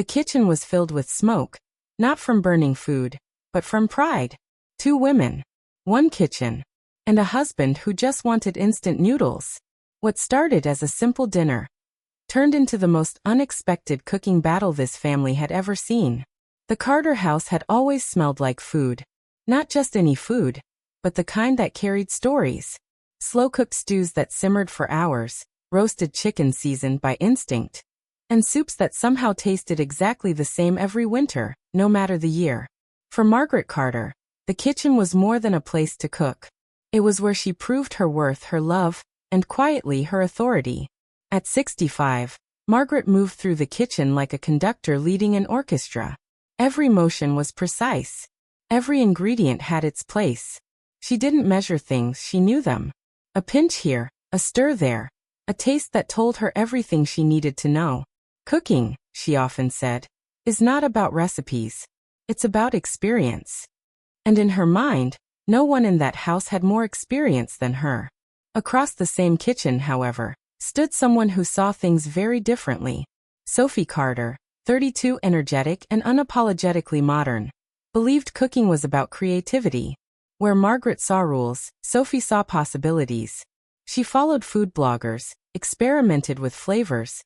The kitchen was filled with smoke, not from burning food, but from pride. 2 women, 1 kitchen, and a husband who just wanted instant noodles. What started as a simple dinner turned into the most unexpected cooking battle this family had ever seen. The Carter house had always smelled like food. Not just any food, but the kind that carried stories. Slow-cooked stews that simmered for hours, roasted chicken seasoned by instinct, and soups that somehow tasted exactly the same every winter, no matter the year. For Margaret Carter, the kitchen was more than a place to cook. It was where she proved her worth, her love, and quietly her authority. At 65, Margaret moved through the kitchen like a conductor leading an orchestra. Every motion was precise. Every ingredient had its place. She didn't measure things, she knew them. A pinch here, a stir there, a taste that told her everything she needed to know. Cooking, she often said, is not about recipes. It's about experience. And in her mind, no one in that house had more experience than her. Across the same kitchen, however, stood someone who saw things very differently. Sophie Carter, 32, energetic and unapologetically modern, believed cooking was about creativity. Where Margaret saw rules, Sophie saw possibilities. She followed food bloggers, experimented with flavors,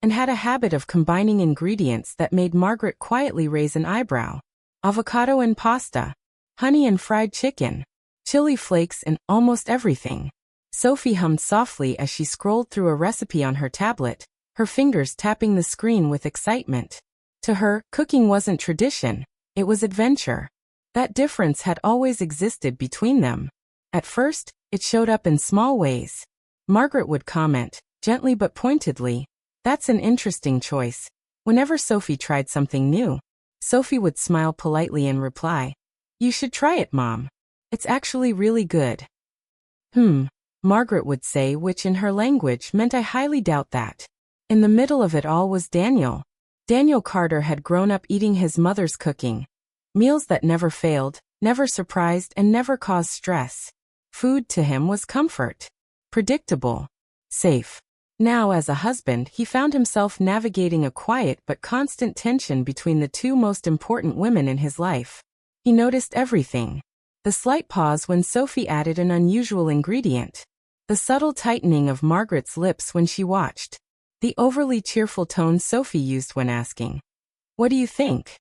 and had a habit of combining ingredients that made Margaret quietly raise an eyebrow. Avocado in pasta, honey in fried chicken, chili flakes in almost everything. Sophie hummed softly as she scrolled through a recipe on her tablet, her fingers tapping the screen with excitement. To her, cooking wasn't tradition, it was adventure. That difference had always existed between them. At first, it showed up in small ways. Margaret would comment, gently but pointedly, "That's an interesting choice." Whenever Sophie tried something new, Sophie would smile politely and reply, "You should try it, Mom. It's actually really good." Margaret would say, which in her language meant, "I highly doubt that." In the middle of it all was Daniel. Daniel Carter had grown up eating his mother's cooking. Meals that never failed, never surprised, and never caused stress. Food to him was comfort. Predictable. Safe. Now, as a husband, he found himself navigating a quiet but constant tension between the 2 most important women in his life. He noticed everything. The slight pause when Sophie added an unusual ingredient. The subtle tightening of Margaret's lips when she watched. The overly cheerful tone Sophie used when asking, "What do you think?"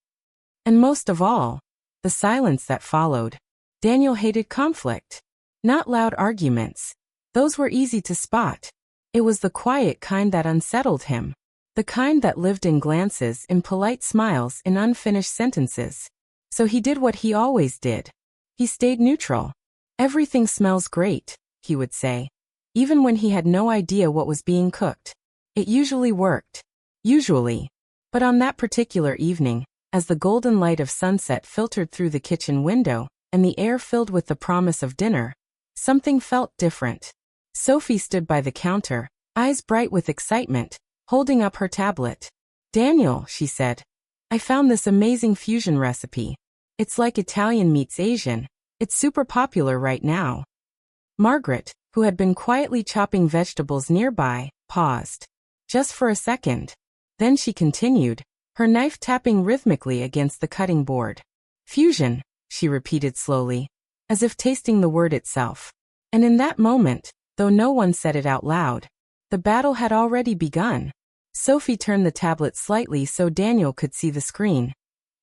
And most of all, the silence that followed. Daniel hated conflict. Not loud arguments. Those were easy to spot. It was the quiet kind that unsettled him. The kind that lived in glances, in polite smiles, in unfinished sentences. So he did what he always did. He stayed neutral. "Everything smells great," he would say. Even when he had no idea what was being cooked. It usually worked. Usually. But on that particular evening, as the golden light of sunset filtered through the kitchen window, and the air filled with the promise of dinner, something felt different. Sophie stood by the counter, eyes bright with excitement, holding up her tablet. "Daniel," she said, "I found this amazing fusion recipe. It's like Italian meets Asian. It's super popular right now." Margaret, who had been quietly chopping vegetables nearby, paused. Just for a second. Then she continued, her knife tapping rhythmically against the cutting board. "Fusion," she repeated slowly, as if tasting the word itself. And in that moment, though no one said it out loud, the battle had already begun. Sophie turned the tablet slightly so Daniel could see the screen.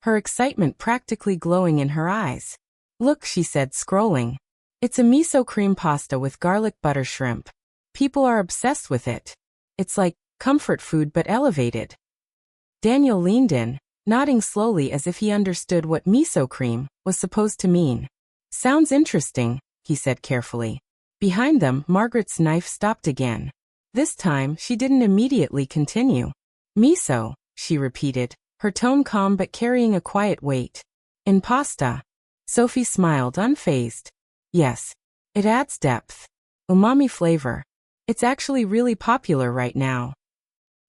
Her excitement practically glowing in her eyes. "Look," she said, scrolling. "It's a miso cream pasta with garlic butter shrimp. People are obsessed with it. It's like comfort food but elevated." Daniel leaned in, nodding slowly as if he understood what miso cream was supposed to mean. "Sounds interesting," he said carefully. Behind them, Margaret's knife stopped again. This time, she didn't immediately continue. "Miso," she repeated, her tone calm but carrying a quiet weight. "In pasta." Sophie smiled, unfazed. "Yes. It adds depth. Umami flavor. It's actually really popular right now."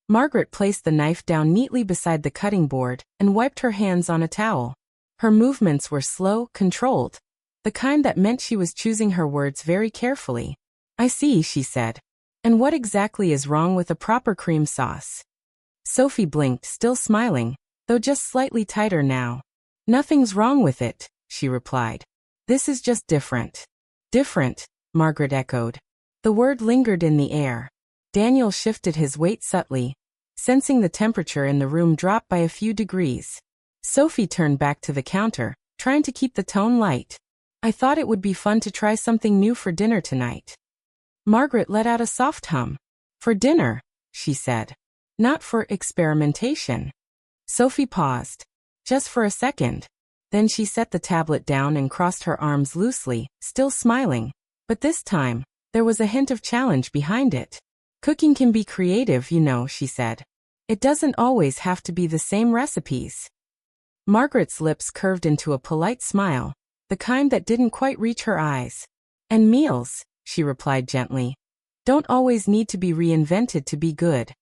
Margaret placed the knife down neatly beside the cutting board and wiped her hands on a towel. Her movements were slow, controlled. The kind that meant she was choosing her words very carefully. "I see," she said. "And what exactly is wrong with a proper cream sauce?" Sophie blinked, still smiling. though just slightly tighter now. Nothing's wrong with it, she replied. This is just different. Different, Margaret echoed. The word lingered in the air. Daniel shifted his weight subtly, sensing the temperature in the room drop by a few degrees. Sophie turned back to the counter, trying to keep the tone light. I thought it would be fun to try something new for dinner tonight. Margaret let out a soft hum. For dinner, she said. Not for experimentation. Sophie paused. Just for a second. Then she set the tablet down and crossed her arms loosely, still smiling. But this time, there was a hint of challenge behind it. Cooking can be creative, you know, she said. It doesn't always have to be the same recipes. Margaret's lips curved into a polite smile, the kind that didn't quite reach her eyes. And meals, she replied gently, don't always need to be reinvented to be good.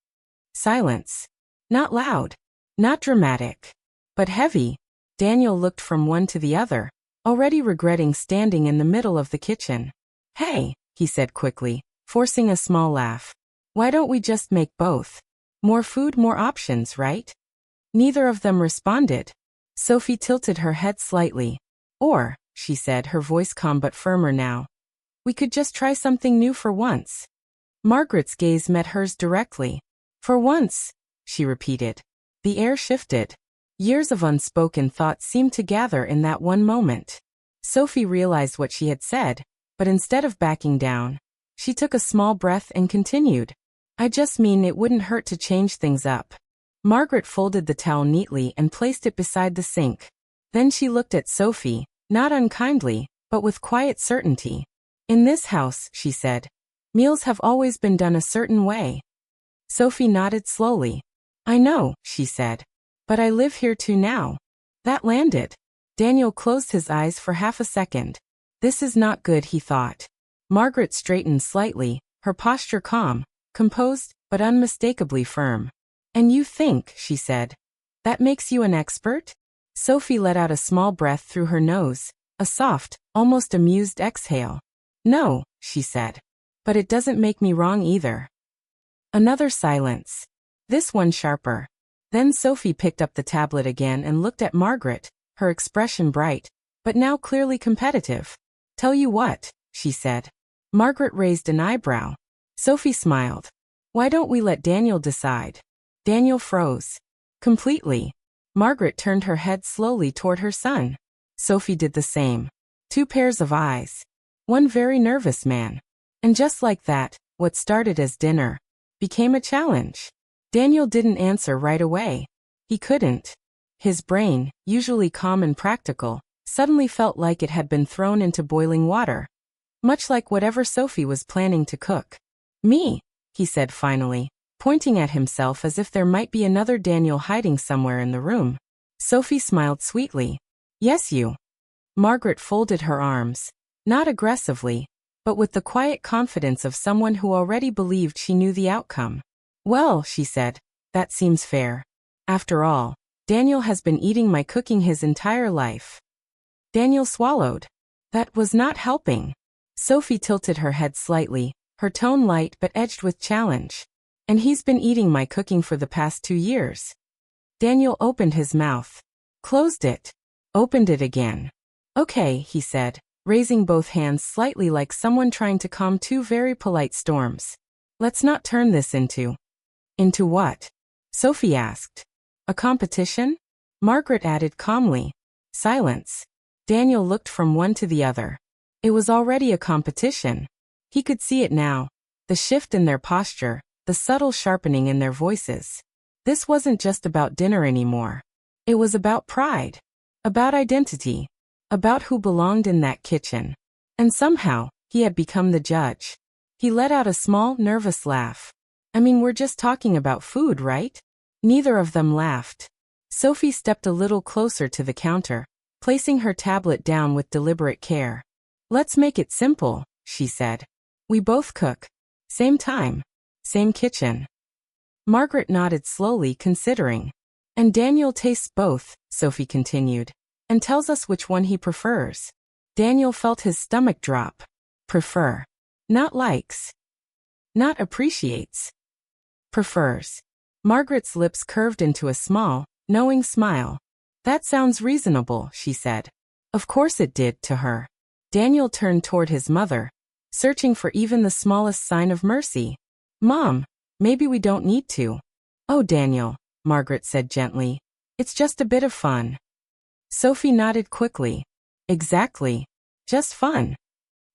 Silence. Not loud. Not dramatic. But heavy. Daniel looked from one to the other, already regretting standing in the middle of the kitchen. Hey, he said quickly, forcing a small laugh. Why don't we just make both? More food, more options, right? Neither of them responded. Sophie tilted her head slightly. Or, she said, her voice calm but firmer now. We could just try something new for once. Margaret's gaze met hers directly. For once, she repeated. The air shifted. Years of unspoken thought seemed to gather in that one moment. Sophie realized what she had said, but instead of backing down, she took a small breath and continued. I just mean it wouldn't hurt to change things up. Margaret folded the towel neatly and placed it beside the sink. Then she looked at Sophie, not unkindly, but with quiet certainty. In this house, she said, meals have always been done a certain way. Sophie nodded slowly. I know, she said. But I live here too now. That landed. Daniel closed his eyes for half a second. This is not good, he thought. Margaret straightened slightly, her posture calm, composed, but unmistakably firm. And you think, she said, that makes you an expert? Sophie let out a small breath through her nose, a soft, almost amused exhale. No, she said. But it doesn't make me wrong either. Another silence. This one sharper. Then Sophie picked up the tablet again and looked at Margaret, her expression bright, but now clearly competitive. Tell you what, she said. Margaret raised an eyebrow. Sophie smiled. Why don't we let Daniel decide? Daniel froze. Completely. Margaret turned her head slowly toward her son. Sophie did the same. Two pairs of eyes. One very nervous man. And just like that, what started as dinner became a challenge. Daniel didn't answer right away. He couldn't. His brain, usually calm and practical, suddenly felt like it had been thrown into boiling water. Much like whatever Sophie was planning to cook. Me, he said finally, pointing at himself as if there might be another Daniel hiding somewhere in the room. Sophie smiled sweetly. Yes, you. Margaret folded her arms, not aggressively, but with the quiet confidence of someone who already believed she knew the outcome. Well, she said, that seems fair. After all, Daniel has been eating my cooking his entire life. Daniel swallowed. That was not helping. Sophie tilted her head slightly, her tone light but edged with challenge. And he's been eating my cooking for the past 2 years. Daniel opened his mouth. Closed it. Opened it again. Okay, he said, raising both hands slightly like someone trying to calm two very polite storms. Let's not turn this into... Into what? Sophie asked. A competition? Margaret added calmly. Silence. Daniel looked from one to the other. It was already a competition. He could see it now. The shift in their posture, the subtle sharpening in their voices. This wasn't just about dinner anymore. It was about pride. About identity. About who belonged in that kitchen. And somehow, he had become the judge. He let out a small, nervous laugh. I mean, we're just talking about food, right? Neither of them laughed. Sophie stepped a little closer to the counter, placing her tablet down with deliberate care. Let's make it simple, she said. We both cook. Same time. Same kitchen. Margaret nodded slowly, considering. And Daniel tastes both, Sophie continued, and tells us which one he prefers. Daniel felt his stomach drop. Prefer. Not likes. Not appreciates. Prefers. Margaret's lips curved into a small, knowing smile. That sounds reasonable, she said. Of course it did to her. Daniel turned toward his mother, searching for even the smallest sign of mercy. Mom, maybe we don't need to. Oh, Daniel, Margaret said gently. It's just a bit of fun. Sophie nodded quickly. Exactly. Just fun.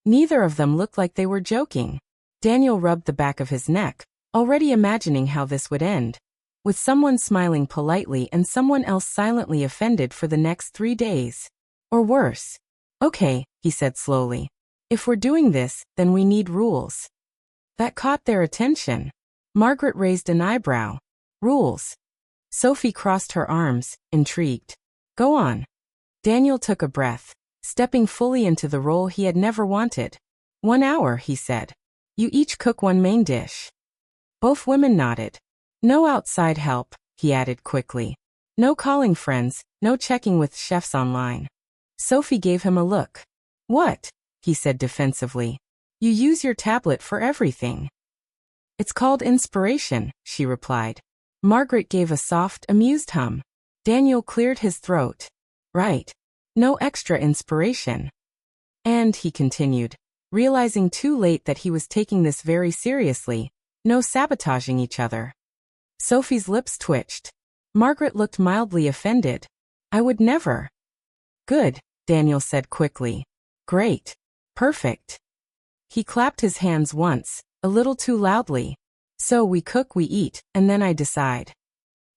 Neither of them looked like they were joking. Daniel rubbed the back of his neck, already imagining how this would end, with someone smiling politely and someone else silently offended for the next 3 days. Or worse. Okay, he said slowly. If we're doing this, then we need rules. That caught their attention. Margaret raised an eyebrow. Rules. Sophie crossed her arms, intrigued. Go on. Daniel took a breath, stepping fully into the role he had never wanted. 1 hour, he said. You each cook one main dish. Both women nodded. No outside help, he added quickly. No calling friends, no checking with chefs online. Sophie gave him a look. What? He said defensively. You use your tablet for everything. It's called inspiration, she replied. Margaret gave a soft, amused hum. Daniel cleared his throat. Right. No extra inspiration. And, he continued, realizing too late that he was taking this very seriously, no sabotaging each other. Sophie's lips twitched. Margaret looked mildly offended. I would never. Good, Daniel said quickly. Great. Perfect. He clapped his hands once, a little too loudly. So we cook, we eat, and then I decide.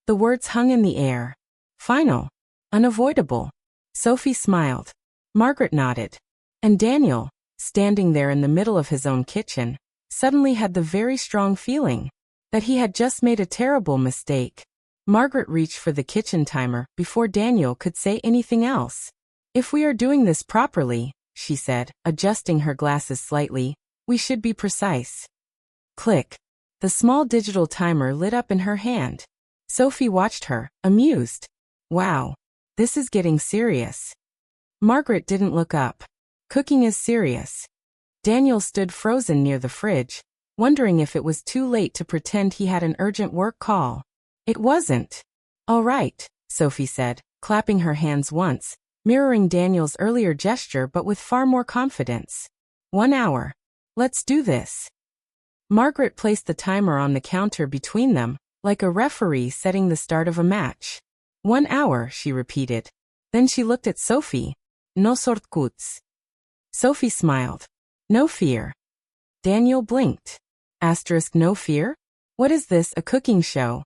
The words hung in the air. Final. Unavoidable. Sophie smiled. Margaret nodded. And Daniel, standing there in the middle of his own kitchen, suddenly had the very strong feeling that he had just made a terrible mistake. Margaret reached for the kitchen timer before Daniel could say anything else. If we are doing this properly, she said, adjusting her glasses slightly, we should be precise. Click. The small digital timer lit up in her hand. Sophie watched her, amused. Wow. This is getting serious. Margaret didn't look up. Cooking is serious. Daniel stood frozen near the fridge, wondering if it was too late to pretend he had an urgent work call. It wasn't. All right, Sophie said, clapping her hands once, mirroring Daniel's earlier gesture but with far more confidence. 1 hour. Let's do this. Margaret placed the timer on the counter between them, like a referee setting the start of a match. 1 hour, she repeated. Then she looked at Sophie. No sortkuts. Sophie smiled. No fear. Daniel blinked. Asterisk no fear? What is this, a cooking show?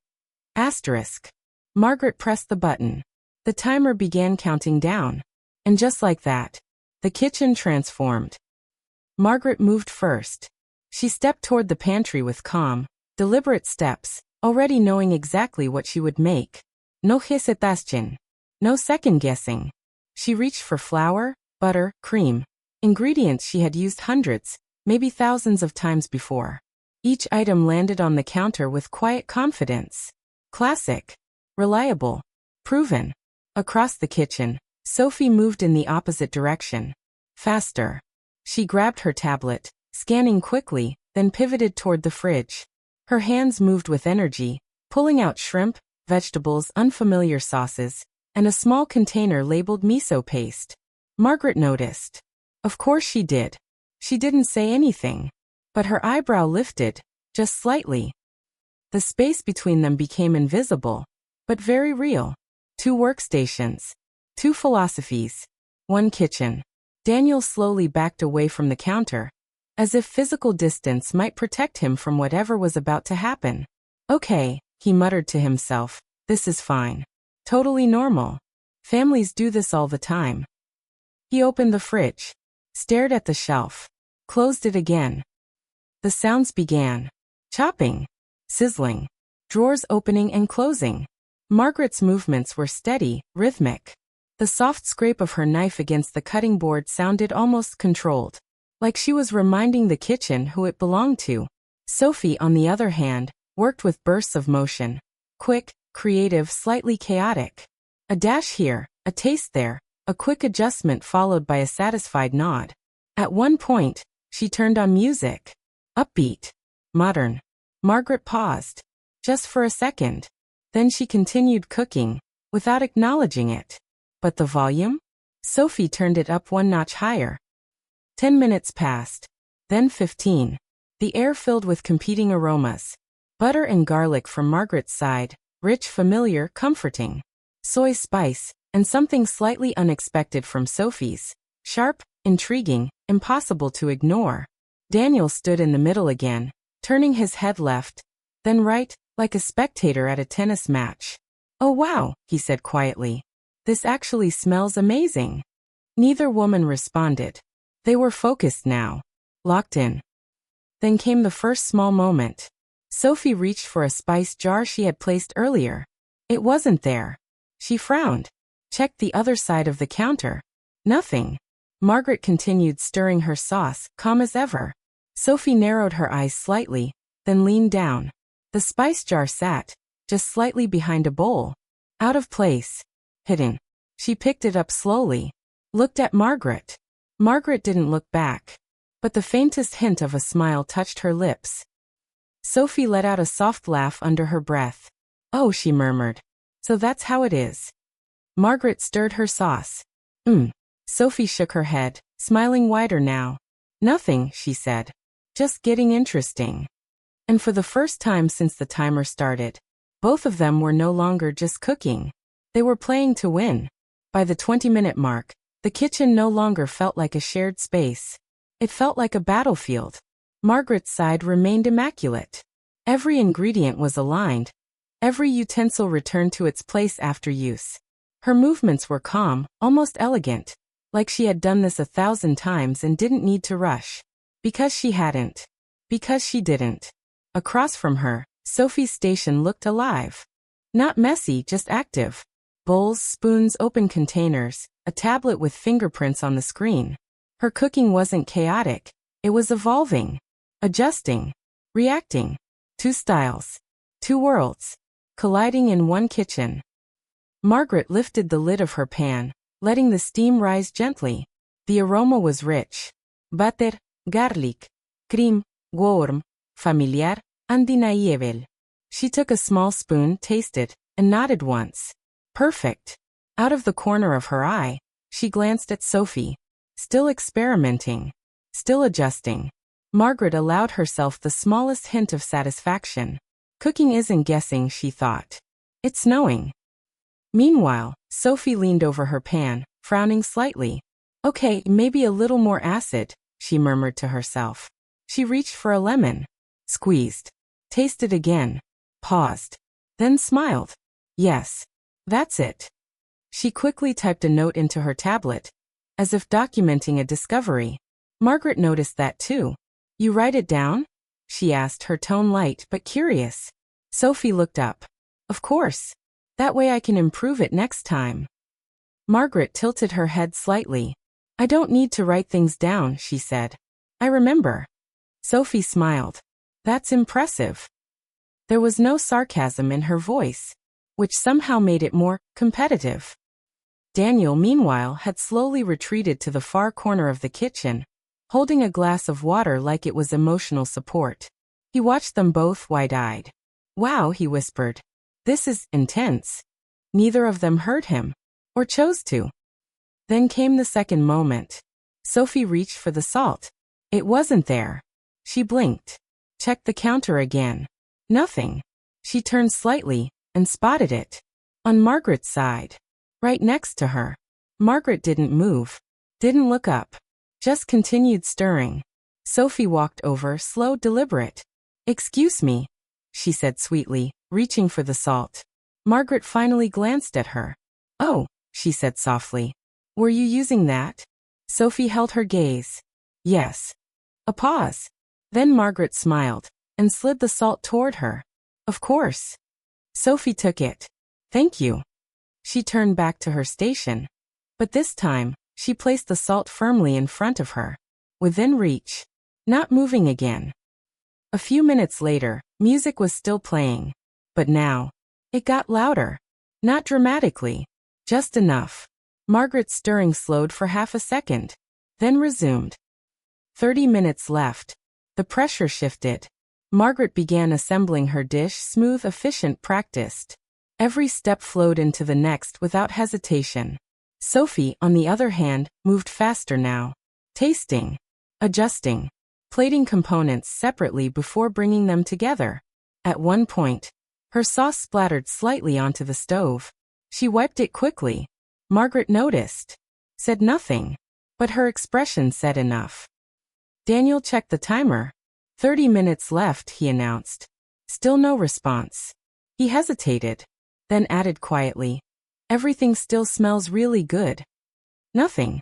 Asterisk. Margaret pressed the button. The timer began counting down. And just like that, the kitchen transformed. Margaret moved first. She stepped toward the pantry with calm, deliberate steps, already knowing exactly what she would make. No hesitation. No second-guessing. She reached for flour, butter, cream. Ingredients she had used hundreds, maybe thousands of times before. Each item landed on the counter with quiet confidence. Classic. Reliable. Proven. Across the kitchen, Sophie moved in the opposite direction. Faster. She grabbed her tablet, scanning quickly, then pivoted toward the fridge. Her hands moved with energy, pulling out shrimp, vegetables, unfamiliar sauces, and a small container labeled miso paste. Margaret noticed. Of course she did. She didn't say anything. But her eyebrow lifted, just slightly. The space between them became invisible, but very real. 2 workstations. 2 philosophies. 1 kitchen. Daniel slowly backed away from the counter, as if physical distance might protect him from whatever was about to happen. Okay, he muttered to himself, this is fine. Totally normal. Families do this all the time. He opened the fridge, stared at the shelf, closed it again. The sounds began. Chopping. Sizzling. Drawers opening and closing. Margaret's movements were steady, rhythmic. The soft scrape of her knife against the cutting board sounded almost controlled, like she was reminding the kitchen who it belonged to. Sophie, on the other hand, worked with bursts of motion. Quick, creative, slightly chaotic. A dash here, a taste there, a quick adjustment followed by a satisfied nod. At one point, she turned on music. Upbeat. Modern. Margaret paused. Just for a second. Then she continued cooking, without acknowledging it. But the volume? Sophie turned it up one notch higher. 10 minutes passed. Then 15. The air filled with competing aromas. Butter and garlic from Margaret's side, rich, familiar, comforting. Soy spice, and something slightly unexpected from Sophie's. Sharp, intriguing, impossible to ignore. Daniel stood in the middle again, turning his head left, then right, like a spectator at a tennis match. "Oh wow," he said quietly. "This actually smells amazing." Neither woman responded. They were focused now. Locked in. Then came the first small moment. Sophie reached for a spice jar she had placed earlier. It wasn't there. She frowned. Checked the other side of the counter. Nothing. Margaret continued stirring her sauce, calm as ever. Sophie narrowed her eyes slightly, then leaned down. The spice jar sat, just slightly behind a bowl. Out of place. Hidden. She picked it up slowly. Looked at Margaret. Margaret didn't look back. But the faintest hint of a smile touched her lips. Sophie let out a soft laugh under her breath. "Oh," she murmured. "So that's how it is." Margaret stirred her sauce. Sophie shook her head, smiling wider now. "Nothing," she said. "Just getting interesting." And for the first time since the timer started, both of them were no longer just cooking. They were playing to win. By the 20-minute mark, the kitchen no longer felt like a shared space. It felt like a battlefield. Margaret's side remained immaculate. Every ingredient was aligned. Every utensil returned to its place after use. Her movements were calm, almost elegant, like she had done this 1,000 times and didn't need to rush. Because she hadn't. Because she didn't. Across from her, Sophie's station looked alive. Not messy, just active. Bowls, spoons, open containers, a tablet with fingerprints on the screen. Her cooking wasn't chaotic. It was evolving. Adjusting. Reacting. Two styles. Two worlds. Colliding in one kitchen. Margaret lifted the lid of her pan, letting the steam rise gently. The aroma was rich. Butter, garlic, cream, warm, familiar, undeniable. She took a small spoon, tasted, and nodded once. Perfect. Out of the corner of her eye, she glanced at Sophie. Still experimenting. Still adjusting. Margaret allowed herself the smallest hint of satisfaction. Cooking isn't guessing, she thought. It's knowing. Meanwhile, Sophie leaned over her pan, frowning slightly. "Okay, maybe a little more acid," she murmured to herself. She reached for a lemon. Squeezed. Tasted again. Paused. Then smiled. "Yes. That's it." She quickly typed a note into her tablet, as if documenting a discovery. Margaret noticed that too. "You write it down?" she asked, her tone light but curious. Sophie looked up. "Of course. That way I can improve it next time." Margaret tilted her head slightly. "I don't need to write things down," she said. "I remember." Sophie smiled. "That's impressive." There was no sarcasm in her voice, which somehow made it more competitive. Daniel, meanwhile, had slowly retreated to the far corner of the kitchen, holding a glass of water like it was emotional support. He watched them both wide-eyed. "Wow," he whispered. "This is intense." Neither of them heard him, or chose to. Then came the second moment. Sophie reached for the salt. It wasn't there. She blinked. Checked the counter again. Nothing. She turned slightly, and spotted it. On Margaret's side. Right next to her. Margaret didn't move. Didn't look up. Just continued stirring. Sophie walked over, slow, deliberate. "Excuse me," she said sweetly, reaching for the salt. Margaret finally glanced at her. "Oh," she said softly. "Were you using that?" Sophie held her gaze. "Yes." A pause. Then Margaret smiled, and slid the salt toward her. "Of course." Sophie took it. "Thank you." She turned back to her station. But this time, she placed the salt firmly in front of her. Within reach. Not moving again. A few minutes later, music was still playing. But now, it got louder. Not dramatically. Just enough. Margaret's stirring slowed for half a second. Then resumed. 30 minutes left. The pressure shifted. Margaret began assembling her dish, smooth, efficient, practiced. Every step flowed into the next without hesitation. Sophie, on the other hand, moved faster now. Tasting, adjusting, plating components separately before bringing them together. At one point, her sauce splattered slightly onto the stove. She wiped it quickly. Margaret noticed. Said nothing. But her expression said enough. Daniel checked the timer. 30 minutes left, he announced. Still no response. He hesitated. Then added quietly, "Everything still smells really good." Nothing.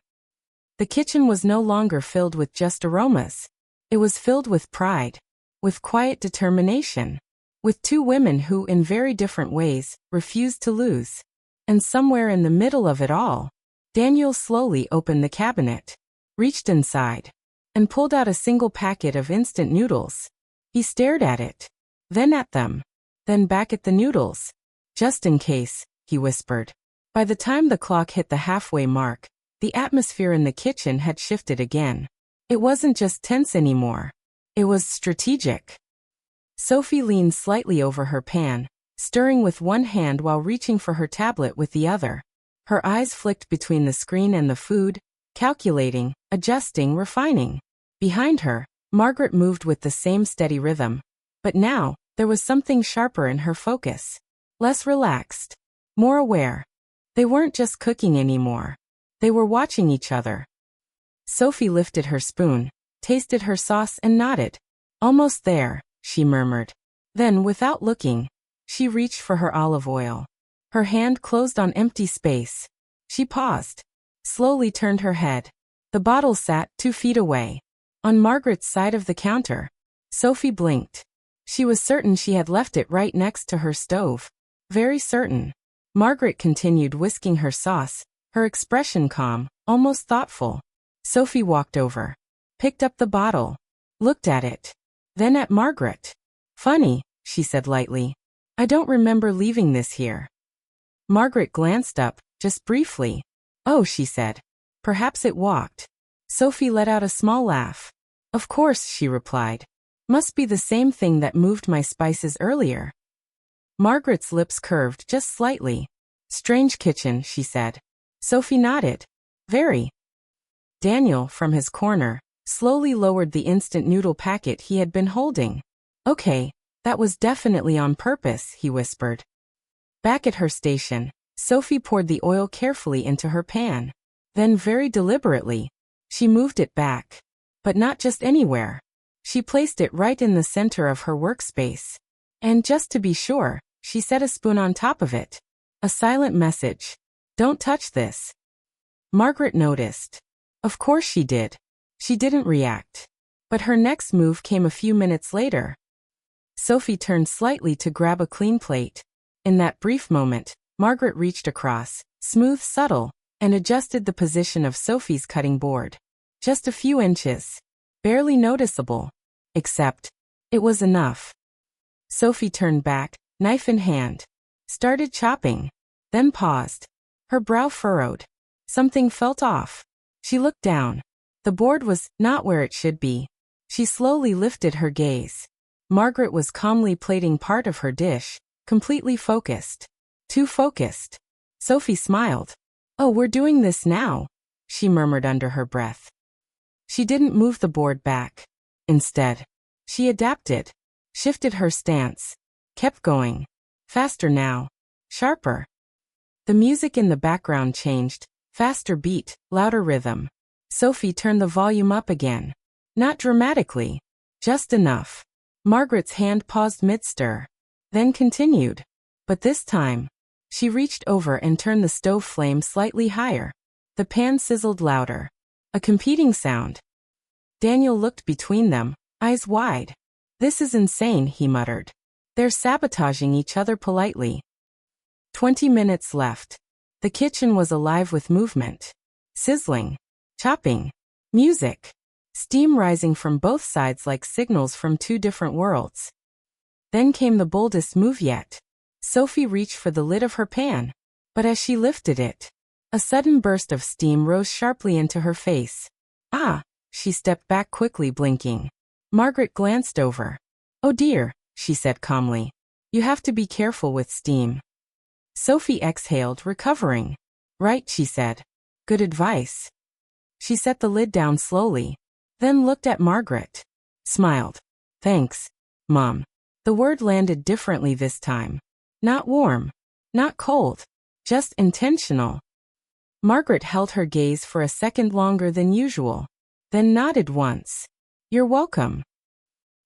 The kitchen was no longer filled with just aromas. It was filled with pride. With quiet determination. With two women who, in very different ways, refused to lose. And somewhere in the middle of it all, Daniel slowly opened the cabinet, reached inside, and pulled out a single packet of instant noodles. He stared at it. Then at them. Then back at the noodles. "Just in case," he whispered. By the time the clock hit the halfway mark, the atmosphere in the kitchen had shifted again. It wasn't just tense anymore. It was strategic. Sophie leaned slightly over her pan, stirring with one hand while reaching for her tablet with the other. Her eyes flicked between the screen and the food, calculating, adjusting, refining. Behind her, Margaret moved with the same steady rhythm. But now, there was something sharper in her focus. Less relaxed. More aware. They weren't just cooking anymore. They were watching each other. Sophie lifted her spoon, tasted her sauce and nodded. "Almost there," she murmured. Then, without looking, she reached for her olive oil. Her hand closed on empty space. She paused. Slowly turned her head. The bottle sat 2 feet away. On Margaret's side of the counter. Sophie blinked. She was certain she had left it right next to her stove. Very certain. Margaret continued whisking her sauce, her expression calm, almost thoughtful. Sophie walked over. Picked up the bottle. Looked at it. Then at Margaret. "Funny," she said lightly. "I don't remember leaving this here." Margaret glanced up, just briefly. "Oh," she said. "Perhaps it walked." Sophie let out a small laugh. "Of course," she replied. "Must be the same thing that moved my spices earlier." Margaret's lips curved just slightly. "Strange kitchen," she said. Sophie nodded. "Very." Daniel, from his corner, slowly lowered the instant noodle packet he had been holding. "Okay, that was definitely on purpose," he whispered. Back at her station, Sophie poured the oil carefully into her pan. Then very deliberately, she moved it back. But not just anywhere. She placed it right in the center of her workspace. And just to be sure, she set a spoon on top of it. A silent message. "Don't touch this." Margaret noticed. Of course she did. She didn't react. But her next move came a few minutes later. Sophie turned slightly to grab a clean plate. In that brief moment, Margaret reached across, smooth, subtle, and adjusted the position of Sophie's cutting board. Just a few inches. Barely noticeable. Except, it was enough. Sophie turned back, knife in hand. Started chopping. Then paused. Her brow furrowed. Something felt off. She looked down. The board was not where it should be. She slowly lifted her gaze. Margaret was calmly plating part of her dish, completely focused. Too focused. Sophie smiled. "Oh, we're doing this now," she murmured under her breath. She didn't move the board back. Instead, she adapted, shifted her stance, kept going. Faster now. Sharper. The music in the background changed. Faster beat, louder rhythm. Sophie turned the volume up again. Not dramatically. Just enough. Margaret's hand paused mid-stir. Then continued. But this time, she reached over and turned the stove flame slightly higher. The pan sizzled louder. A competing sound. Daniel looked between them, eyes wide. "This is insane," he muttered. "They're sabotaging each other politely." 20 minutes left. The kitchen was alive with movement. Sizzling. Chopping. Music. Steam rising from both sides like signals from two different worlds. Then came the boldest move yet. Sophie reached for the lid of her pan. But as she lifted it, a sudden burst of steam rose sharply into her face. "Ah!" She stepped back quickly, blinking. Margaret glanced over. "Oh dear," she said calmly. "You have to be careful with steam." Sophie exhaled, recovering. Right, she said. Good advice. She set the lid down slowly, then looked at Margaret. Smiled. Thanks, Mom. The word landed differently this time. Not warm. Not cold. Just intentional. Margaret held her gaze for a second longer than usual, then nodded once. You're welcome.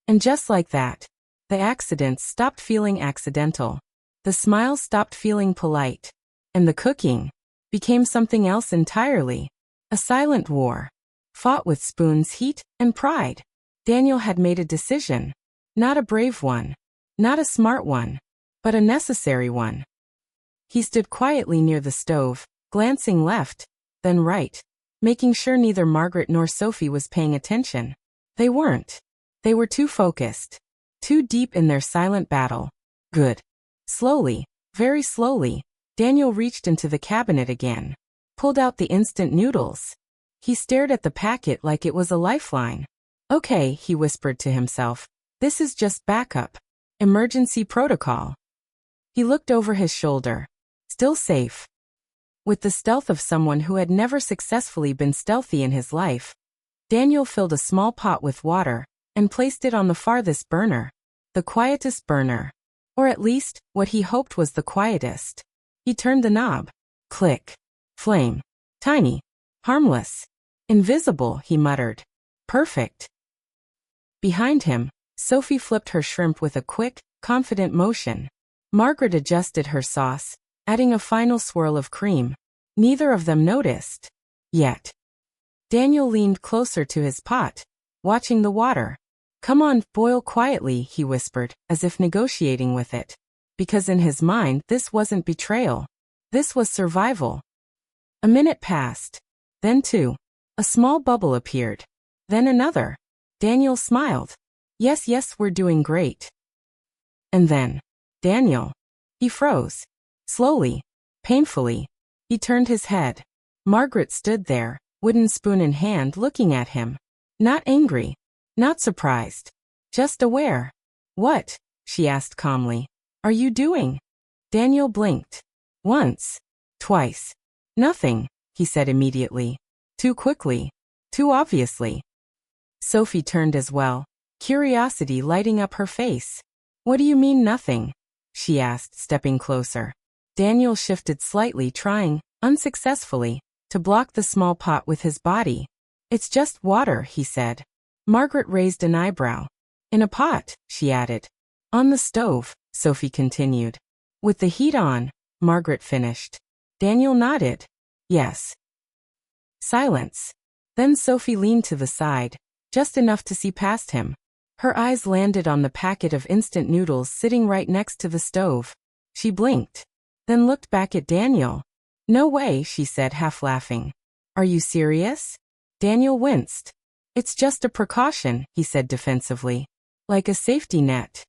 And just like that, the accidents stopped feeling accidental. The smiles stopped feeling polite. And the cooking became something else entirely. A silent war, fought with spoons, heat, and pride. Daniel had made a decision. Not a brave one. Not a smart one. But a necessary one. He stood quietly near the stove, glancing left, then right, making sure neither Margaret nor Sophie was paying attention. They weren't. They were too focused. Too deep in their silent battle. Good. Slowly, very slowly, Daniel reached into the cabinet again. Pulled out the instant noodles. He stared at the packet like it was a lifeline. Okay, he whispered to himself. This is just backup. Emergency protocol. He looked over his shoulder. Still safe. With the stealth of someone who had never successfully been stealthy in his life, Daniel filled a small pot with water and placed it on the farthest burner. The quietest burner. Or at least, what he hoped was the quietest. He turned the knob. Click. Flame. Tiny. Harmless. Invisible, he muttered. Perfect. Behind him, Sophie flipped her shrimp with a quick, confident motion. Margaret adjusted her sauce, adding a final swirl of cream. Neither of them noticed. Yet. Daniel leaned closer to his pot, watching the water. Come on, boil quietly, he whispered, as if negotiating with it. Because in his mind, this wasn't betrayal. This was survival. A minute passed. Then two. A small bubble appeared. Then another. Daniel smiled. Yes, we're doing great. And then, Daniel. He froze. Slowly. Painfully. He turned his head. Margaret stood there, wooden spoon in hand, looking at him. Not angry. Not surprised. Just aware. What? She asked calmly. Are you doing? Daniel blinked. Once. Twice. Nothing, he said immediately. Too quickly. Too obviously. Sophie turned as well, curiosity lighting up her face. What do you mean nothing? She asked, stepping closer. Daniel shifted slightly, trying, unsuccessfully, to block the small pot with his body. It's just water, he said. Margaret raised an eyebrow. In a pot, she added. On the stove, Sophie continued. With the heat on, Margaret finished. Daniel nodded. Yes. Silence. Then Sophie leaned to the side, just enough to see past him. Her eyes landed on the packet of instant noodles sitting right next to the stove. She blinked. Then looked back at Daniel. No way, she said, half laughing. Are you serious? Daniel winced. It's just a precaution, he said defensively. Like a safety net.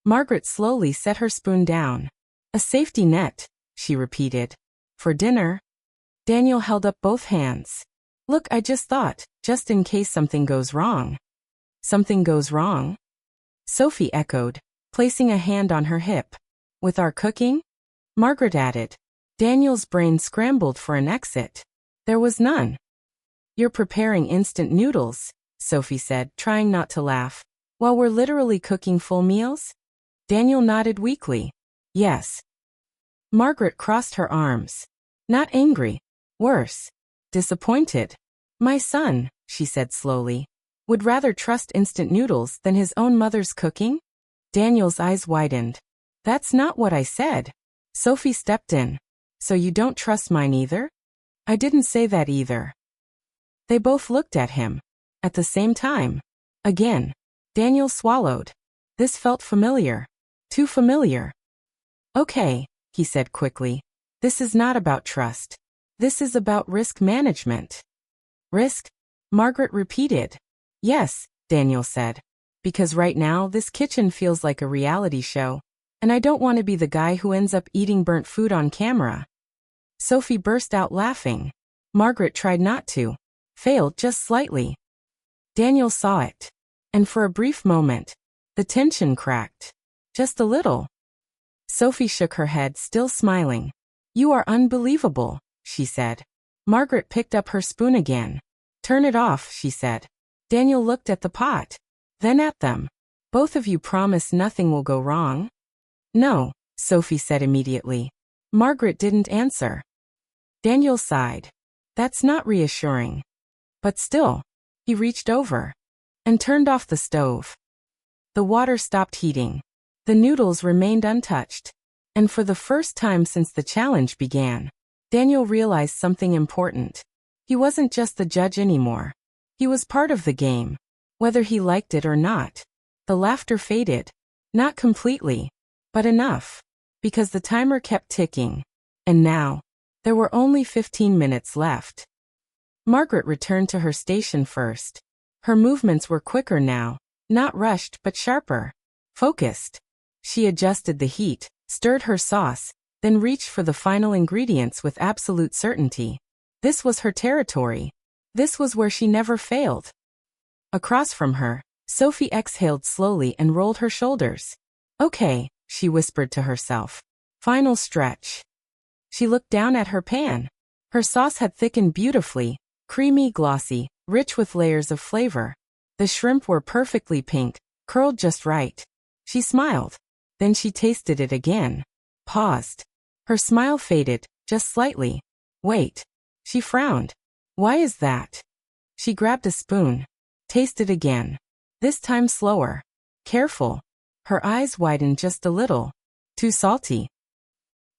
Margaret slowly set her spoon down. A safety net, she repeated. For dinner? Daniel held up both hands. Look, I just thought, just in case something goes wrong. Something goes wrong? Sophie echoed, placing a hand on her hip. With our cooking? Margaret added. Daniel's brain scrambled for an exit. There was none. You're preparing instant noodles, Sophie said, trying not to laugh. While we're literally cooking full meals? Daniel nodded weakly. Yes. Margaret crossed her arms. Not angry. Worse. Disappointed. My son, she said slowly, would rather trust instant noodles than his own mother's cooking? Daniel's eyes widened. That's not what I said. Sophie stepped in. So you don't trust mine either? I didn't say that either. They both looked at him. At the same time. Again. Daniel swallowed. This felt familiar. Too familiar. Okay, he said quickly. This is not about trust. This is about risk management. Risk? Margaret repeated. Yes, Daniel said. Because right now this kitchen feels like a reality show, and I don't want to be the guy who ends up eating burnt food on camera. Sophie burst out laughing. Margaret tried not to. Failed just slightly. Daniel saw it. And for a brief moment, the tension cracked. Just a little. Sophie shook her head, still smiling. You are unbelievable, she said. Margaret picked up her spoon again. Turn it off, she said. Daniel looked at the pot, then at them. Both of you promise nothing will go wrong? No, Sophie said immediately. Margaret didn't answer. Daniel sighed. That's not reassuring. But still, he reached over and turned off the stove. The water stopped heating. The noodles remained untouched. And for the first time since the challenge began, Daniel realized something important. He wasn't just the judge anymore. He was part of the game, whether he liked it or not. The laughter faded. Not completely, but enough. Because the timer kept ticking. And now, there were only 15 minutes left. Margaret returned to her station first. Her movements were quicker now, not rushed but sharper. Focused. She adjusted the heat, stirred her sauce, then reached for the final ingredients with absolute certainty. This was her territory. This was where she never failed. Across from her, Sophie exhaled slowly and rolled her shoulders. Okay, she whispered to herself. Final stretch. She looked down at her pan. Her sauce had thickened beautifully, creamy, glossy, rich with layers of flavor. The shrimp were perfectly pink, curled just right. She smiled. Then she tasted it again. Paused. Her smile faded, just slightly. Wait. She frowned. Why is that? She grabbed a spoon. Tasted again. This time slower. Careful. Her eyes widened just a little. Too salty.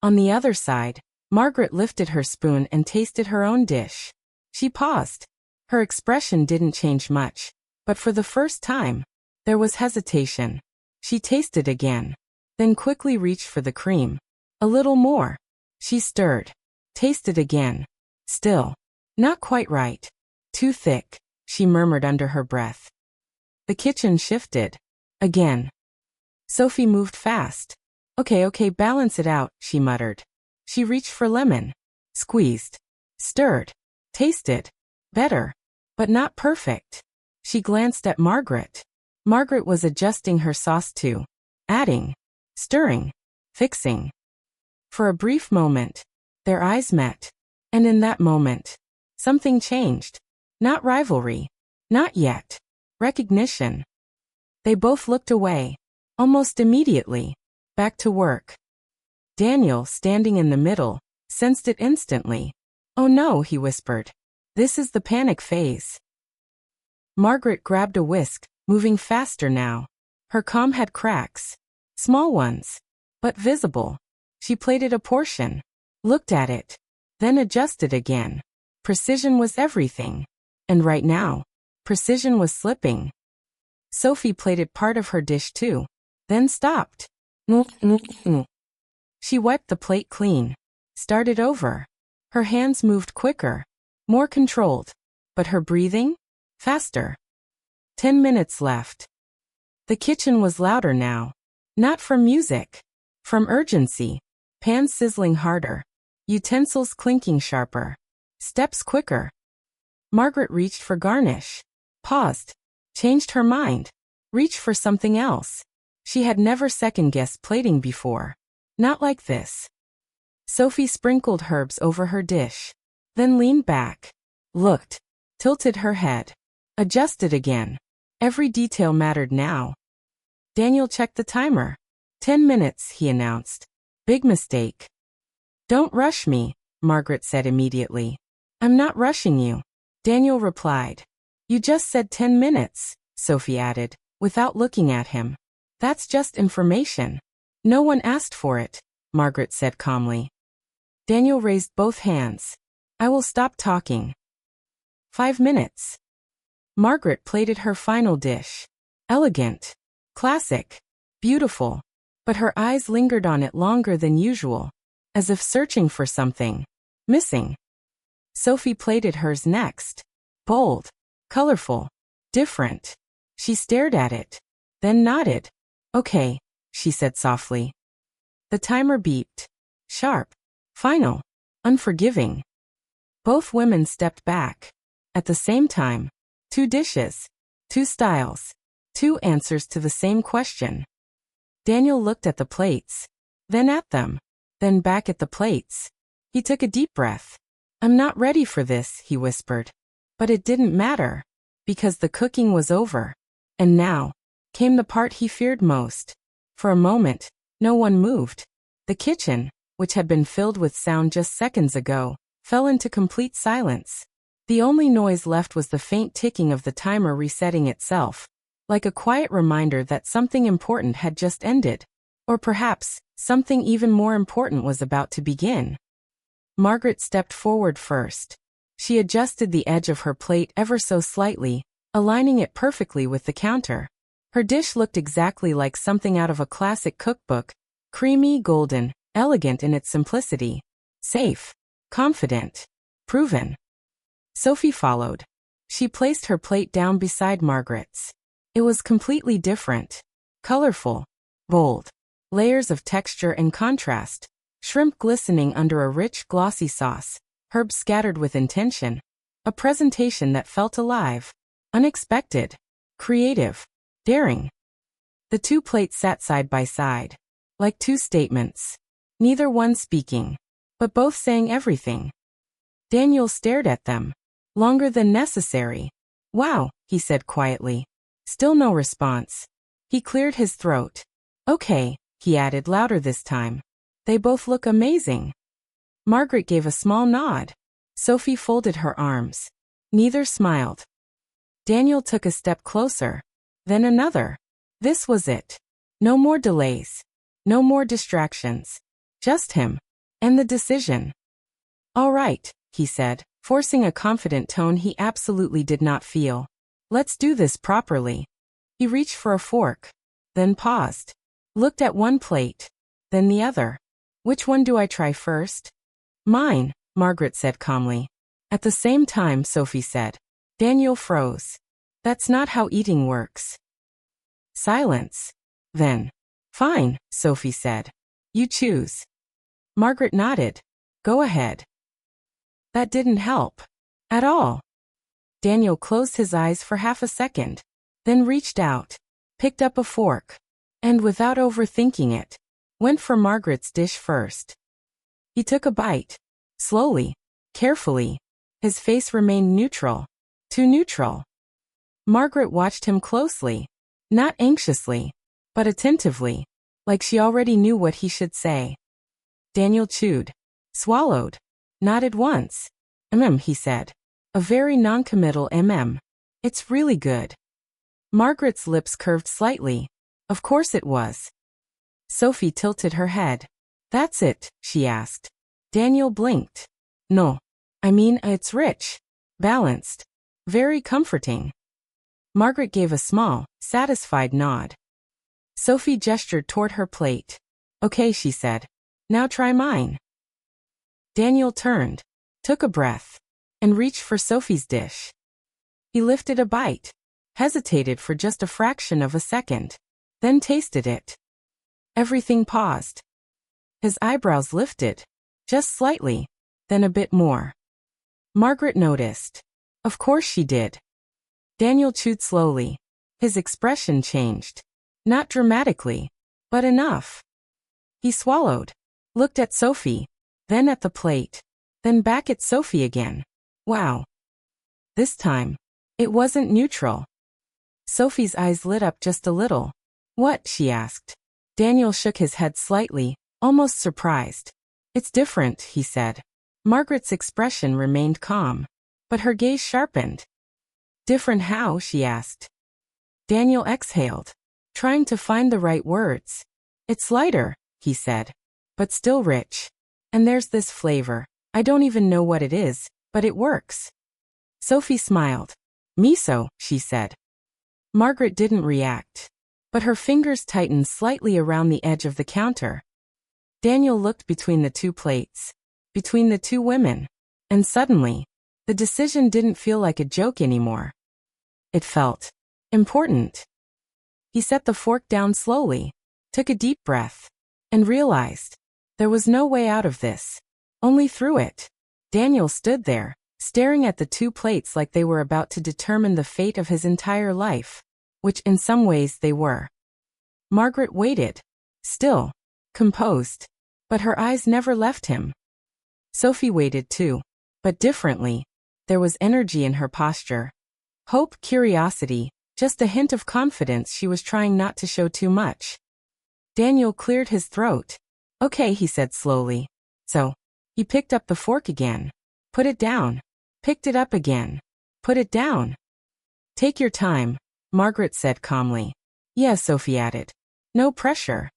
On the other side, Margaret lifted her spoon and tasted her own dish. She paused. Her expression didn't change much, but for the first time, there was hesitation. She tasted again, then quickly reached for the cream. A little more. She stirred. Tasted again. Still. Not quite right. Too thick, she murmured under her breath. The kitchen shifted. Again. Sophie moved fast. Okay, balance it out, she muttered. She reached for lemon. Squeezed. Stirred. Tasted. Better. But not perfect. She glanced at Margaret. Margaret was adjusting her sauce too. Adding. Stirring. Fixing. For a brief moment, their eyes met. And in that moment, something changed. Not rivalry. Not yet. Recognition. They both looked away. Almost immediately. Back to work. Daniel, standing in the middle, sensed it instantly. Oh no, he whispered. This is the panic phase. Margaret grabbed a whisk, moving faster now. Her calm had cracks. Small ones. But visible. She plated a portion. Looked at it. Then adjusted again. Precision was everything. And right now, precision was slipping. Sophie plated part of her dish too. Then stopped. She wiped the plate clean. Started over. Her hands moved quicker. More controlled. But her breathing? Faster. 10 minutes left. The kitchen was louder now. Not from music. From urgency. Pans sizzling harder. Utensils clinking sharper. Steps quicker. Margaret reached for garnish. Paused. Changed her mind. Reached for something else. She had never second-guessed plating before. Not like this. Sophie sprinkled herbs over her dish. Then leaned back. Looked. Tilted her head. Adjusted again. Every detail mattered now. Daniel checked the timer. 10 minutes, he announced. Big mistake. Don't rush me, Margaret said immediately. I'm not rushing you. Daniel replied. You just said 10 minutes, Sophie added, without looking at him. That's just information. No one asked for it, Margaret said calmly. Daniel raised both hands. I will stop talking. 5 minutes. Margaret plated her final dish. Elegant. Classic. Beautiful. But her eyes lingered on it longer than usual, as if searching for something. Missing. Sophie plated hers next. Bold. Colorful. Different. She stared at it. Then nodded. Okay, she said softly. The timer beeped. Sharp. Final. Unforgiving. Both women stepped back. At the same time. 2 dishes. 2 styles. 2 answers to the same question. Daniel looked at the plates. then at them, then back at the plates. He took a deep breath. I'm not ready for this, he whispered. But it didn't matter, because the cooking was over. And now came the part he feared most. For a moment, no one moved. The kitchen, which had been filled with sound just seconds ago, fell into complete silence. The only noise left was the faint ticking of the timer resetting itself, like a quiet reminder that something important had just ended. Or perhaps, something even more important was about to begin. Margaret stepped forward first. She adjusted the edge of her plate ever so slightly, aligning it perfectly with the counter. Her dish looked exactly like something out of a classic cookbook, creamy, golden, elegant in its simplicity. Safe, confident, proven. Sophie followed. She placed her plate down beside Margaret's. It was completely different. Colorful, bold, layers of texture and contrast, shrimp glistening under a rich, glossy sauce, herbs scattered with intention. A presentation that felt alive, unexpected, creative, daring. The two plates sat side by side, like two statements, neither one speaking, but both saying everything. Daniel stared at them, longer than necessary. Wow, he said quietly. Still no response. He cleared his throat. Okay, he added louder this time. They both look amazing. Margaret gave a small nod. Sophie folded her arms. Neither smiled. Daniel took a step closer, then another. This was it. No more delays. No more distractions. Just him. And the decision. All right, he said, forcing a confident tone he absolutely did not feel. Let's do this properly. He reached for a fork, then paused. Looked at one plate, then the other. Which one do I try first? Mine, Margaret said calmly. At the same time, Sophie said. Daniel froze. That's not how eating works. Silence. Then. Fine, Sophie said. You choose. Margaret nodded. Go ahead. That didn't help. At all. Daniel closed his eyes for half a second, then reached out, picked up a fork, and without overthinking it, went for Margaret's dish first. He took a bite, slowly, carefully. His face remained neutral, too neutral. Margaret watched him closely, not anxiously, but attentively, like she already knew what he should say. Daniel chewed, swallowed, nodded once. He said. A very non-committal It's really good. Margaret's lips curved slightly. Of course it was. Sophie tilted her head. That's it, she asked. Daniel blinked. No. I mean, it's rich, balanced, very comforting. Margaret gave a small, satisfied nod. Sophie gestured toward her plate. Okay, she said. Now try mine. Daniel turned, took a breath, and reached for Sophie's dish. He lifted a bite, hesitated for just a fraction of a second, then tasted it. Everything paused. His eyebrows lifted, just slightly, then a bit more. Margaret noticed. Of course she did. Daniel chewed slowly. His expression changed. Not dramatically, but enough. He swallowed, looked at Sophie, then at the plate, then back at Sophie again. Wow. This time, it wasn't neutral. Sophie's eyes lit up just a little. What? She asked. Daniel shook his head slightly, almost surprised. It's different, he said. Margaret's expression remained calm, but her gaze sharpened. Different how? She asked. Daniel exhaled, trying to find the right words. It's lighter, he said, but still rich. And there's this flavor. I don't even know what it is, but it works. Sophie smiled. Miso, she said. Margaret didn't react, but her fingers tightened slightly around the edge of the counter. Daniel looked between the two plates, between the two women, and suddenly, the decision didn't feel like a joke anymore. It felt important. He set the fork down slowly, took a deep breath, and realized there was no way out of this, only through it. Daniel stood there, staring at the two plates like they were about to determine the fate of his entire life, which in some ways they were. Margaret waited, still, composed. But her eyes never left him. Sophie waited too, but differently. There was energy in her posture. Hope, curiosity, just a hint of confidence she was trying not to show too much. Daniel cleared his throat. Okay, he said slowly. So, he picked up the fork again. Put it down. Picked it up again. Put it down. Take your time, Margaret said calmly. Yes, Sophie added. No pressure.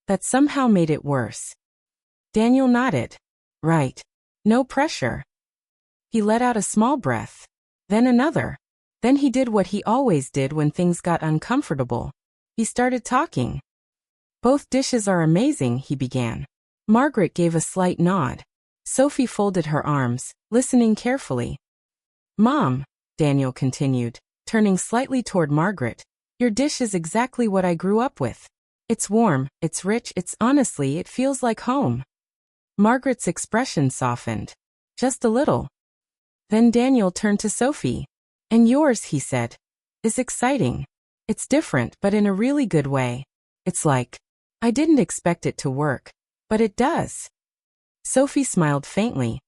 That somehow made it worse. Daniel nodded. Right. No pressure. He let out a small breath. Then another. Then he did what he always did when things got uncomfortable. He started talking. Both dishes are amazing, he began. Margaret gave a slight nod. Sophie folded her arms, listening carefully. Mom, Daniel continued, turning slightly toward Margaret, your dish is exactly what I grew up with. It's warm, it's rich, honestly, it feels like home. Margaret's expression softened. Just a little. Then Daniel turned to Sophie. And yours, he said, is exciting. It's different, but in a really good way. It's like, I didn't expect it to work, but it does. Sophie smiled faintly.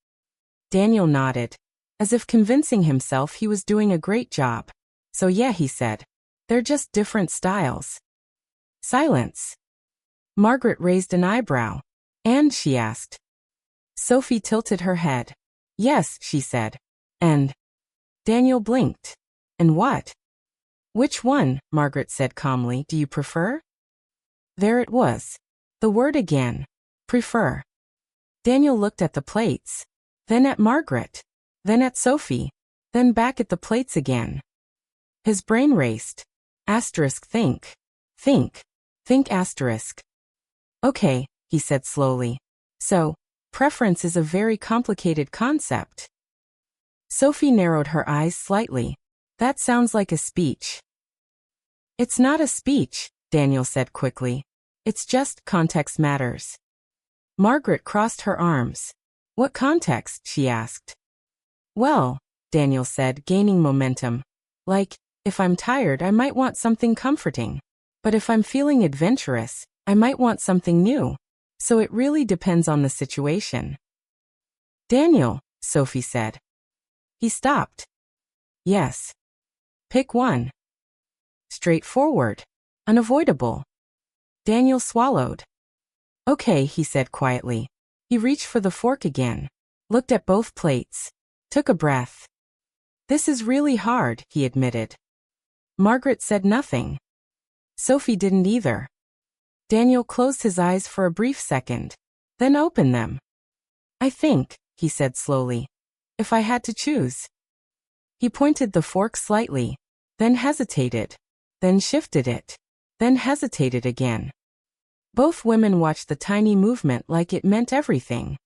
Daniel nodded, as if convincing himself he was doing a great job. So yeah, he said, they're just different styles. Silence. Margaret raised an eyebrow. And, she asked. Sophie tilted her head. Yes, she said. And? Daniel blinked. And what? Which one, Margaret said calmly, do you prefer? There it was. The word again. Prefer. Daniel looked at the plates. Then at Margaret. Then at Sophie. Then back at the plates again. His brain raced. Asterisk think. Think. Think asterisk. Okay, he said slowly. So, preference is a very complicated concept. Sophie narrowed her eyes slightly. That sounds like a speech. It's not a speech, Daniel said quickly. It's just context matters. Margaret crossed her arms. What context? She asked. Well, Daniel said, gaining momentum. Like, if I'm tired, I might want something comforting. But if I'm feeling adventurous, I might want something new. So it really depends on the situation. Daniel, Sophie said. He stopped. Yes. Pick one. Straightforward. Unavoidable. Daniel swallowed. Okay, he said quietly. He reached for the fork again. Looked at both plates. Took a breath. This is really hard, he admitted. Margaret said nothing. Sophie didn't either. Daniel closed his eyes for a brief second. Then opened them. I think, he said slowly. If I had to choose. He pointed the fork slightly. Then hesitated. Then shifted it. Then hesitated again. Both women watched the tiny movement like it meant everything.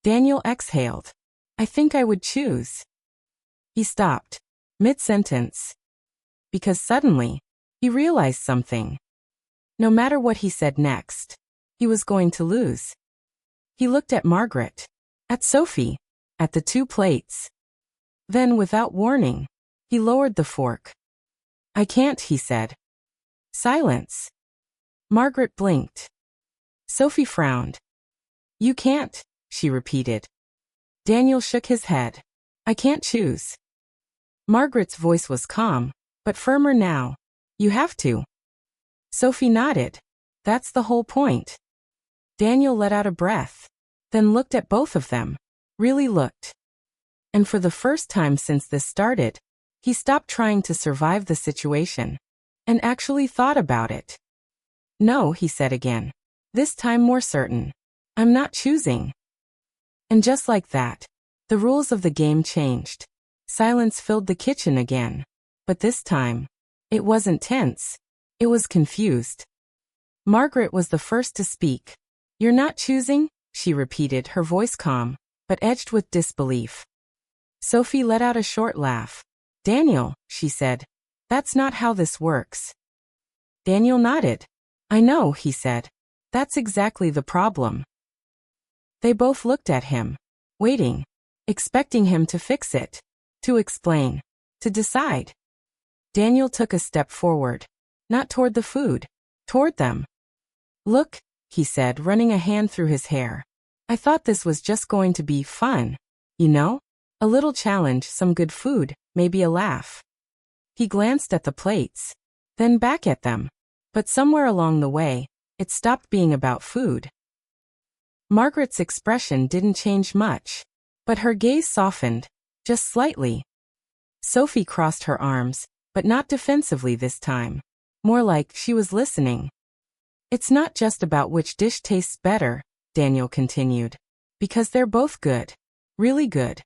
Daniel exhaled. I think I would choose. He stopped. Mid-sentence. Because suddenly, he realized something. No matter what he said next, he was going to lose. He looked at Margaret. At Sophie. At the two plates. Then, without warning, he lowered the fork. I can't, he said. Silence. Margaret blinked. Sophie frowned. You can't, she repeated. Daniel shook his head. I can't choose. Margaret's voice was calm, but firmer now. You have to. Sophie nodded. That's the whole point. Daniel let out a breath. Then looked at both of them. Really looked. And for the first time since this started, he stopped trying to survive the situation. And actually thought about it. No, he said again. This time more certain. I'm not choosing. And just like that, the rules of the game changed. Silence filled the kitchen again. But this time, it wasn't tense. It was confused. Margaret was the first to speak. You're not choosing? She repeated, her voice calm, but edged with disbelief. Sophie let out a short laugh. Daniel, she said. That's not how this works. Daniel nodded. I know, he said. That's exactly the problem. They both looked at him, waiting, expecting him to fix it, to explain, to decide. Daniel took a step forward, not toward the food, toward them. Look, he said, running a hand through his hair. I thought this was just going to be fun. You know? A little challenge, some good food, maybe a laugh. He glanced at the plates, then back at them. But somewhere along the way, it stopped being about food. Margaret's expression didn't change much, but her gaze softened, just slightly. Sophie crossed her arms, but not defensively this time. More like she was listening. It's not just about which dish tastes better, Daniel continued. Because they're both good. Really good.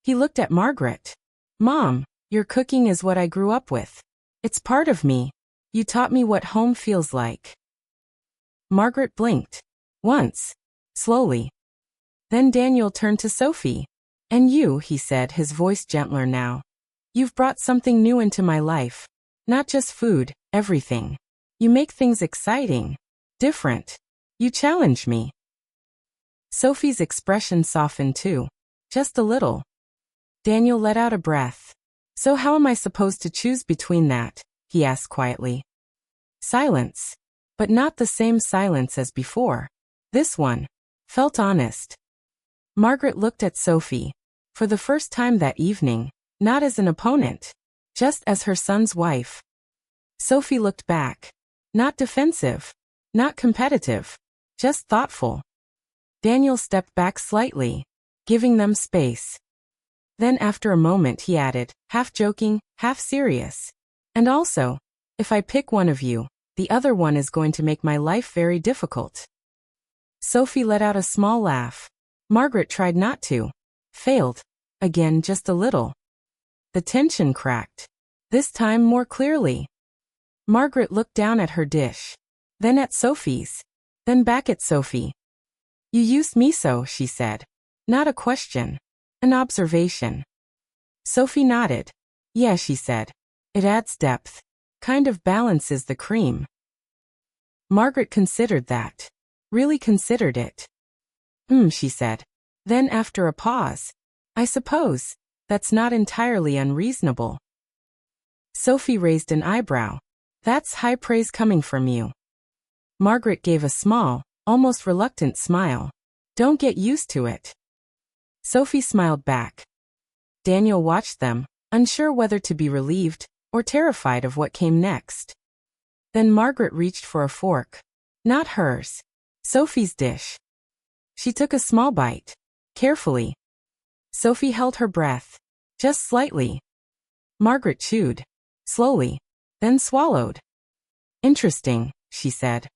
He looked at Margaret. Mom, your cooking is what I grew up with. It's part of me. You taught me what home feels like. Margaret blinked. Once. Slowly. Then Daniel turned to Sophie. And you, he said, his voice gentler now. You've brought something new into my life. Not just food, everything. You make things exciting. Different. You challenge me. Sophie's expression softened too. Just a little. Daniel let out a breath. So how am I supposed to choose between that? He asked quietly. Silence. But not the same silence as before. This one felt honest. Margaret looked at Sophie. For the first time that evening, not as an opponent, just as her son's wife. Sophie looked back. Not defensive. Not competitive. Just thoughtful. Daniel stepped back slightly, giving them space. Then after a moment he added, half joking, half serious. And also, if I pick one of you, the other one is going to make my life very difficult. Sophie let out a small laugh. Margaret tried not to. Failed. Again, just a little. The tension cracked. This time more clearly. Margaret looked down at her dish. Then at Sophie's. Then back at Sophie. You used miso, she said. Not a question. An observation. Sophie nodded. Yeah, she said. It adds depth. Kind of balances the cream. Margaret considered that. Really considered it. She said. Then after a pause. I suppose, that's not entirely unreasonable. Sophie raised an eyebrow. That's high praise coming from you. Margaret gave a small, almost reluctant smile. Don't get used to it. Sophie smiled back. Daniel watched them, unsure whether to be relieved or terrified of what came next. Then Margaret reached for a fork. Not hers. Sophie's dish. She took a small bite. Carefully. Sophie held her breath. Just slightly. Margaret chewed. Slowly. Then swallowed. Interesting, she said.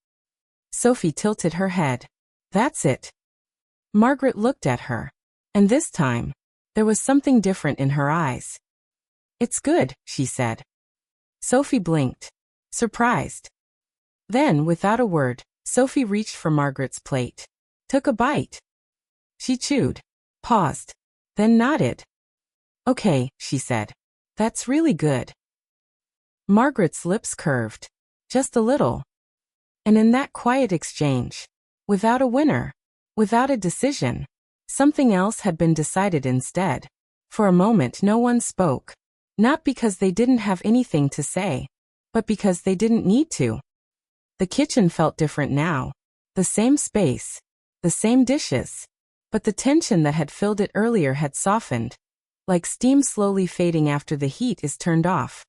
Sophie tilted her head. That's it. Margaret looked at her. And this time, there was something different in her eyes. It's good, she said. Sophie blinked. Surprised. Then, without a word, Sophie reached for Margaret's plate. Took a bite. She chewed. Paused. Then nodded. Okay, she said. That's really good. Margaret's lips curved. Just a little. And in that quiet exchange, without a winner, without a decision, something else had been decided instead. For a moment no one spoke. Not because they didn't have anything to say, but because they didn't need to. The kitchen felt different now. The same space. The same dishes. But the tension that had filled it earlier had softened. Like steam slowly fading after the heat is turned off.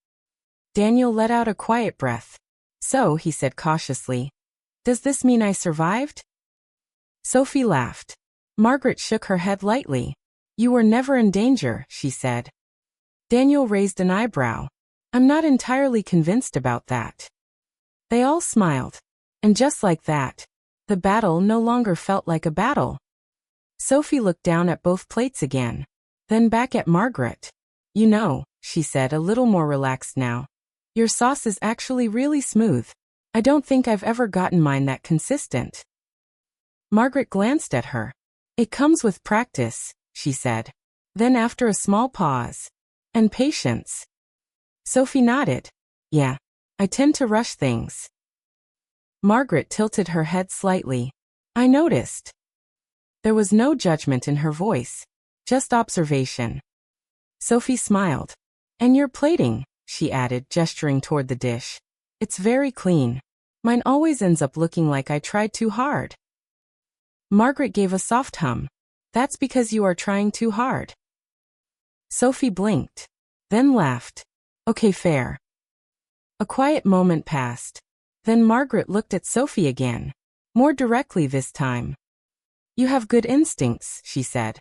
Daniel let out a quiet breath. So, he said cautiously, does this mean I survived? Sophie laughed. Margaret shook her head lightly. You were never in danger, she said. Daniel raised an eyebrow. I'm not entirely convinced about that. They all smiled. And just like that, the battle no longer felt like a battle. Sophie looked down at both plates again. Then back at Margaret. You know, she said a little more relaxed now. Your sauce is actually really smooth. I don't think I've ever gotten mine that consistent. Margaret glanced at her. It comes with practice, she said. Then after a small pause. And patience. Sophie nodded. Yeah, I tend to rush things. Margaret tilted her head slightly. I noticed. There was no judgment in her voice. Just observation. Sophie smiled. And your plating, she added, gesturing toward the dish. It's very clean. Mine always ends up looking like I tried too hard. Margaret gave a soft hum. That's because you are trying too hard. Sophie blinked, then laughed. Okay, fair. A quiet moment passed. Then Margaret looked at Sophie again, more directly this time. You have good instincts, she said.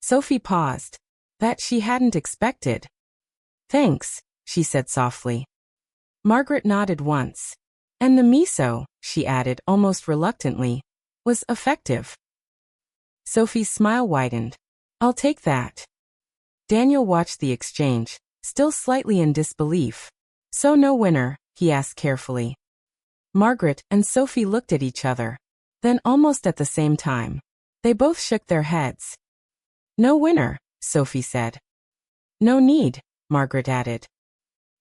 Sophie paused. That she hadn't expected. Thanks, she said softly. Margaret nodded once. And the miso, she added almost reluctantly, was effective. Sophie's smile widened. I'll take that. Daniel watched the exchange, still slightly in disbelief. So no winner, he asked carefully. Margaret and Sophie looked at each other. Then almost at the same time, they both shook their heads. No winner, Sophie said. No need, Margaret added.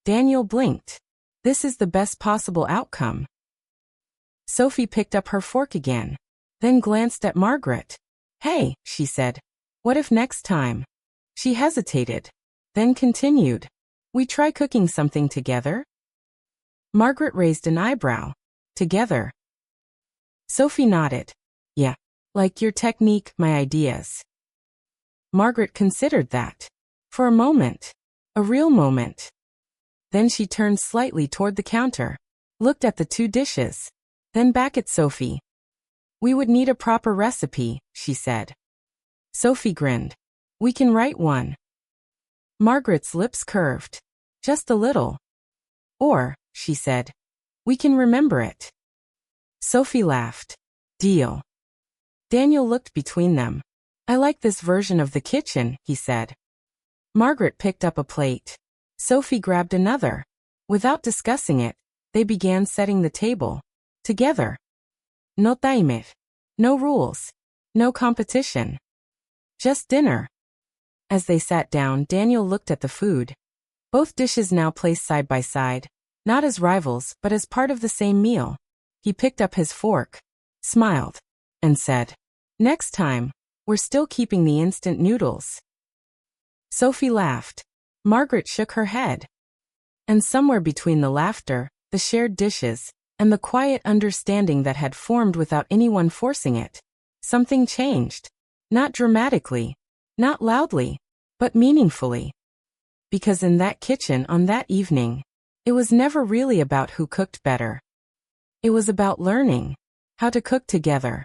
Daniel blinked. This is the best possible outcome. Sophie picked up her fork again, then glanced at Margaret. Hey, she said. What if next time? She hesitated, then continued. We try cooking something together? Margaret raised an eyebrow. Together. Sophie nodded. Yeah, like your technique, my ideas. Margaret considered that. For a moment. A real moment. Then she turned slightly toward the counter, looked at the two dishes, then back at Sophie. We would need a proper recipe, she said. Sophie grinned. We can write one. Margaret's lips curved. Just a little. Or, she said, we can remember it. Sophie laughed. Deal. Daniel looked between them. I like this version of the kitchen, he said. Margaret picked up a plate. Sophie grabbed another. Without discussing it, they began setting the table. Together. No timer. No rules. No competition. Just dinner. As they sat down, Daniel looked at the food. Both dishes now placed side by side, not as rivals but as part of the same meal. He picked up his fork, smiled, and said, Next time, we're still keeping the instant noodles. Sophie laughed. Margaret shook her head. And somewhere between the laughter, the shared dishes, and the quiet understanding that had formed without anyone forcing it, something changed. Not dramatically, not loudly, but meaningfully. Because in that kitchen on that evening, it was never really about who cooked better. It was about learning how to cook together.